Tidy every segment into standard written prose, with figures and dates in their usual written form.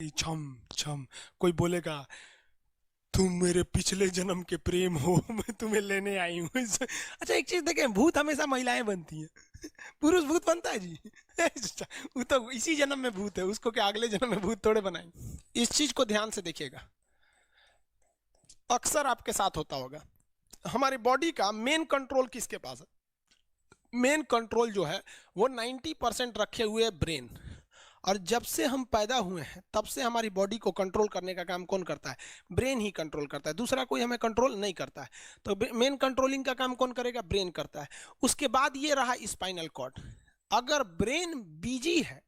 बजेगी छम छम। कोई बोलेगा तुम मेरे पिछले जन्म के प्रेम हो, मैं तुम्हें लेने आई हूँ। अच्छा एक चीज देखें, भूत हमेशा महिलाएं बनती हैं, पुरुष भूत बनता है जी? अच्छा, वो तो इसी जन्म में भूत है, उसको क्या अगले जन्म में भूत थोड़े बनाएंगे। इस चीज को ध्यान से देखिएगा, अक्सर आपके साथ होता होगा। हमारी बॉडी का मेन कंट्रोल किसके पास है? मेन कंट्रोल जो है वो 90% रखे हुए ब्रेन। और जब से हम पैदा हुए हैं तब से हमारी बॉडी को कंट्रोल करने का काम कौन करता है? ब्रेन ही कंट्रोल करता है, दूसरा कोई हमें कंट्रोल नहीं करता है। तो मेन कंट्रोलिंग का काम कौन करेगा? ब्रेन करता है। उसके बाद ये रहा स्पाइनल कॉर्ड। अगर ब्रेन बिजी है,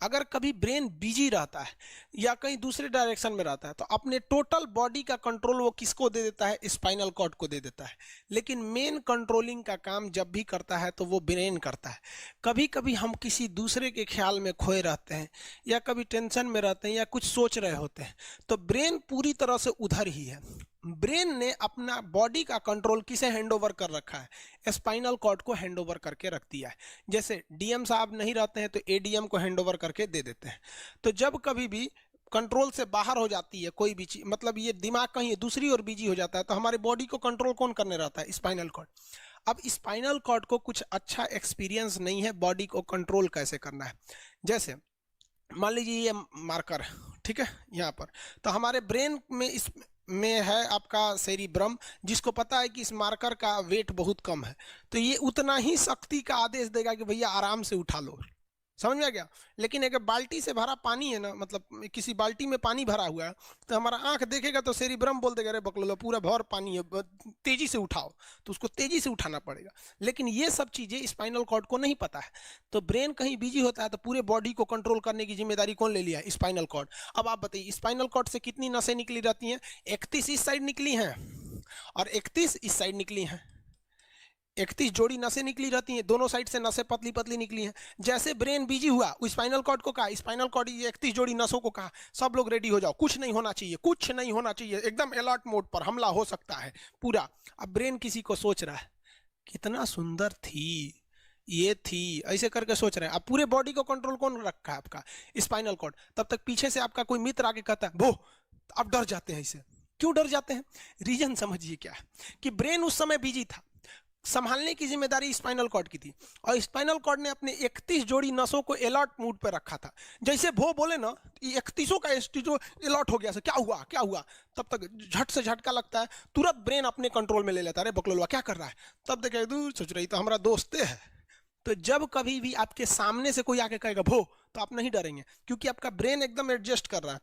अगर कभी ब्रेन बिजी रहता है या कहीं दूसरे डायरेक्शन में रहता है, तो अपने टोटल बॉडी का कंट्रोल वो किसको दे देता है? स्पाइनल कॉर्ड को दे देता है। लेकिन मेन कंट्रोलिंग का काम जब भी करता है तो वो ब्रेन करता है। कभी कभी हम किसी दूसरे के ख्याल में खोए रहते हैं या कभी टेंशन में रहते हैं या कुछ सोच रहे होते हैं, तो ब्रेन पूरी तरह से उधर ही है। ब्रेन ने अपना बॉडी का कंट्रोल किसे हैंड ओवर कर रखा है? स्पाइनल कॉर्ड को हैंड ओवर करके रख दिया है। जैसे डीएम साहब नहीं रहते हैं तो एडीएम को हैंड ओवर करके दे देते हैं। तो जब कभी भी कंट्रोल से बाहर हो जाती है कोई भी चीज, मतलब ये दिमाग कहीं दूसरी ओर बिजी हो जाता है, तो हमारे बॉडी को कंट्रोल कौन करने रहता है? Spinal cord. अब स्पाइनल कॉर्ड को कुछ अच्छा एक्सपीरियंस नहीं है बॉडी को कंट्रोल कैसे करना है। जैसे मान लीजिए ये मार्कर, ठीक है, यहाँ पर, तो हमारे ब्रेन में इस में है आपका सेरिब्रम, जिसको पता है कि इस मार्कर का वेट बहुत कम है, तो ये उतना ही शक्ति का आदेश देगा कि भैया आराम से उठा लो। समझ में आ गया? लेकिन अगर बाल्टी से भरा पानी है ना, मतलब किसी बाल्टी में पानी भरा हुआ है, तो हमारा आंख देखेगा तो सेरिब्रम बोल देगा अरे बकलोलो पूरा भर पानी है, तेजी से उठाओ, तो उसको तेजी से उठाना पड़ेगा। लेकिन ये सब चीजें स्पाइनल कॉर्ड को नहीं पता है। तो ब्रेन कहीं बिजी होता है तो पूरे बॉडी को कंट्रोल करने की जिम्मेदारी कौन ले लिया है? Spinal cord. अब आप बताइए स्पाइनल कॉर्ड से कितनी नसें निकली रहती हैं? 31 इस साइड निकली हैं और 31 इस साइड निकली हैं। 31 जोड़ी नसें निकली रहती हैं, दोनों साइड से नसें पतली पतली निकली हैं। जैसे ब्रेन बिजी हुआ, स्पाइनल कॉर्ड को कहा, स्पाइनल कॉर्ड 31 जोड़ी नसों को कहा सब लोग रेडी हो जाओ, कुछ नहीं होना चाहिए, कुछ नहीं होना चाहिए, एकदम अलर्ट मोड पर, हमला हो सकता है पूरा। अब ब्रेन किसी को सोच रहा है कितना सुंदर थी ये थी, ऐसे करके सोच रहे हैं। अब पूरे बॉडी को कंट्रोल कौन रखा है? आपका स्पाइनल कॉर्ड। तब तक पीछे से आपका कोई मित्र आके कहता है वो, आप डर जाते हैं। इसे क्यों डर जाते हैं? रीजन समझिए क्या है कि ब्रेन उस समय बिजी था, संभालने की जिम्मेदारी स्पाइनल कॉर्ड की थी, और स्पाइनल कॉर्ड ने अपने 31 जोड़ी नसों को अलर्ट मूड पर रखा था। जैसे भो बोले ना, 31 का जो अलर्ट हो गया, क्या हुआ क्या हुआ, तब तक झट से झटका लगता है, तुरंत ब्रेन अपने कंट्रोल में ले लेता है, अरे बकलोलवा क्या कर रहा है, तब देखे दूर सोच रही तो हमारा दोस्ते है। तो जब कभी भी आपके सामने से कोई आके कहेगा भो, तो आप नहीं डरेंगे, क्योंकि आपका ब्रेन एकदम एडजस्ट कर रहा है,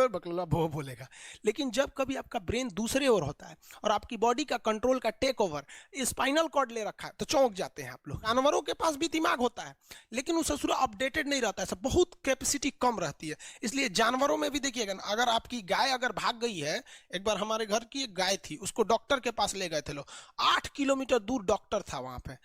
बकलोला भो बोलेगा। लेकिन जब कभी आपका ब्रेन दूसरे ओर होता है और आपकी बॉडी का कंट्रोल का टेक ओवर स्पाइनल कॉर्ड ले रखा है, तो चौंक जाते हैं आप लोग। जानवरों के पास भी दिमाग होता है, लेकिन वो ससुरा अपडेटेड नहीं रहता है, सब बहुत कैपेसिटी कम रहती है। इसलिए जानवरों में भी देखिएगा ना, अगर आपकी गाय अगर भाग गई है, एक बार हमारे घर की एक गाय थी, उसको डॉक्टर के पास ले गए थे लोग, 8 किलोमीटर दूर डॉक्टर था वहां पे,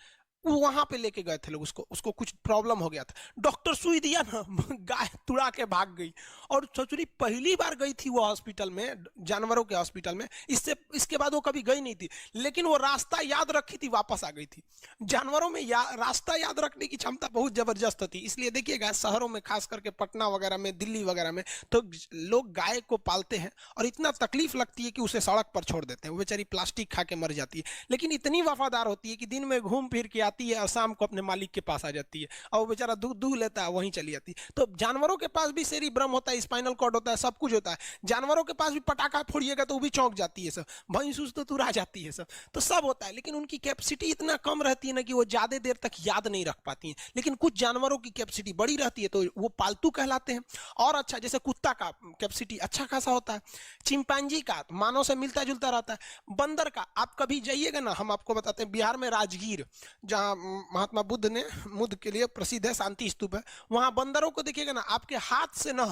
वहां पे लेके गए थे लोग, उसको कुछ प्रॉब्लम हो गया था, डॉक्टर सुई दिया ना, गाय तुड़ा के भाग गई। और ससुरी पहली बार गई थी वो हॉस्पिटल में, जानवरों के हॉस्पिटल में, इसके बाद वो कभी गई नहीं थी, लेकिन वो रास्ता याद रखी थी, वापस आ गई थी। जानवरों में रास्ता याद रखने की क्षमता बहुत जबरदस्त थी। इसलिए देखिएगा शहरों में, खास करके पटना वगैरह में, दिल्ली वगैरह में, तो लोग गाय को पालते हैं और इतना तकलीफ लगती है कि उसे सड़क पर छोड़ देते हैं, वो बेचारी प्लास्टिक खा के मर जाती है, लेकिन इतनी वफादार होती है कि दिन में घूम फिर के आती है और शाम को अपने मालिक के पास आ जाती है, और वो बेचारा दूध दूध लेता है, वहीं चली जाती है। तो जानवरों के पास भी सेरिब्रम होता है, स्पाइनल कॉर्ड होता है, सब कुछ होता है। जानवरों के पास भी पटाखा फोड़िएगा तो वो भी चौंक जाती है सब, भैंस तो तुरा जाती है सब, तो सब होता है। लेकिन उनकी कैपेसिटी इतना कम रहती है ना कि वो ज्यादा देर तक याद नहीं रख पाती हैं। लेकिन कुछ जानवरों की कैपेसिटी बड़ी रहती है, तो वो पालतू कहलाते हैं। और अच्छा, जैसे कुत्ता का कैपेसिटी अच्छा खासा होता है, चिंपांजी का मानव से मिलता जुलता रहता है, बंदर का, आप कभी जाइएगा ना, हम आपको बताते हैं, बिहार में राजगीर, जहां महात्मा बुद्ध ने बुद्ध के लिए प्रसिद्ध है, शांति स्तूप है, वहां बंदरों को देखिएगा ना, आपके हाथ से ना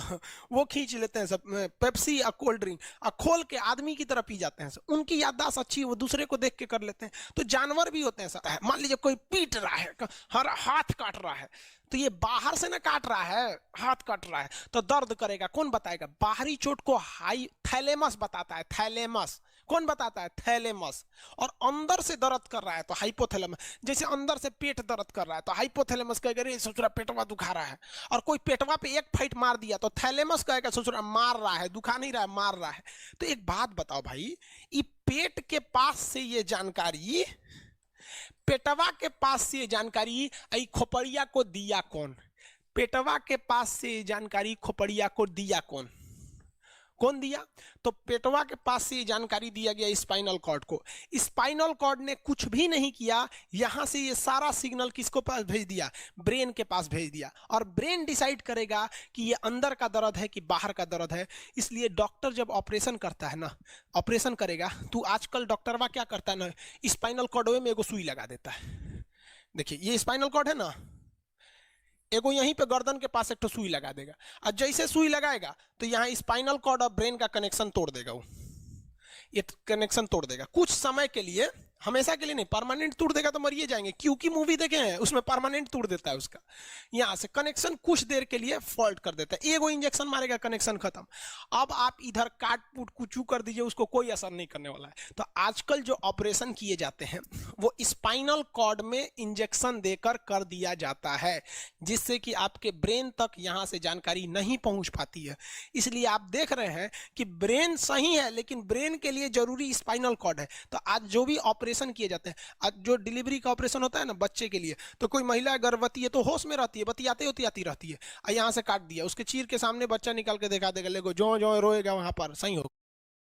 वो खींच लेते हैं सब, पेप्सी या कोल्ड ड्रिंक, और खोल के आदमी की तरह पी जाते हैं सब। उनकी याददाश्त अच्छी है, वो दूसरे को देख के कर लेते हैं। तो जानवर भी होते हैं सब। मान लीजिए कोई पीट रहा है, हर हाथ काट रहा है, तो ये बाहर से ना काट रहा है, हाथ काट रहा है, तो दर्द करेगा, कौन बताएगा? बाहरी चोट को हाई थैलेमस बताता है, थैलेमस। कौन बताता है? थैलेमस। और अंदर से दर्द कर रहा है तो हाइपोथैलेमस। जैसे अंदर से पेट दर्द कर रहा है तो हाइपोथैलेमस कहेगा रे ससुरा पेटवा दुखा रहा है, और कोई पेटवा पे एक फाइट मार दिया तो थैलेमस कहेगा ससुरा मार रहा है, दुखा नहीं रहा है, मार रहा है। तो एक बात बताओ भाई, ये पेट के पास से ये जानकारी, पेटवा के पास से जानकारी आई खोपड़िया को दिया कौन? पेटवा के पास से जानकारी खोपड़िया को दिया कौन? कौन दिया? तो पेटवा के पास से जानकारी दिया गया स्पाइनल कॉर्ड को। स्पाइनल कॉर्ड ने कुछ भी नहीं किया, यहां से ये सारा सिग्नल किसको पास भेज दिया? ब्रेन के पास भेज दिया। और ब्रेन डिसाइड करेगा कि ये अंदर का दर्द है कि बाहर का दर्द है। इसलिए डॉक्टर जब ऑपरेशन करता है ना, ऑपरेशन करेगा तो आजकल डॉक्टरवा क्या करता है ना, स्पाइनल कॉर्ड में एगो सुई लगा देता है। देखिए ये स्पाइनल कॉर्ड है ना, एगो यहीं पे गर्दन के पास एक तो सुई लगा देगा, और जैसे सुई लगाएगा तो यहाँ स्पाइनल कॉर्ड और ब्रेन का कनेक्शन तोड़ देगा। वो ये कनेक्शन तोड़ देगा कुछ समय के लिए, हमेशा के लिए नहीं, परमानेंट तोड़ देगा तो मरिए जाएंगे। क्योंकि मूवी देखे हैं उसमें परमानेंट तोड़ देता है उसका, यहां से कनेक्शन कुछ देर के लिए फॉल्ट कर देता है, एगो इंजेक्शन मारेगा कनेक्शन खत्म। अब आप इधर काट पुट कुचू कर दीजिए, उसको कोई असर नहीं करने वाला है। तो आजकल जो ऑपरेशन किए जाते हैं वो स्पाइनल कॉर्ड में इंजेक्शन देकर कर दिया जाता है, जिससे कि आपके ब्रेन तक यहां से जानकारी नहीं पहुंच पाती है। इसलिए आप देख रहे हैं कि ब्रेन सही है लेकिन ब्रेन के लिए जरूरी स्पाइनल कॉर्ड है। तो आज जो भी ऑपरेशन किए जाते हैं, आज जो डिलीवरी का ऑपरेशन होता है ना बच्चे के लिए, तो कोई महिला गर्भवती है तो होश में रहती है, बतियाते होती रहती है, यहाँ से काट दिया, उसके चीर के सामने बच्चा निकाल के दिखा देगा, लेगो जो जो रोएगा वहां पर सही होगा।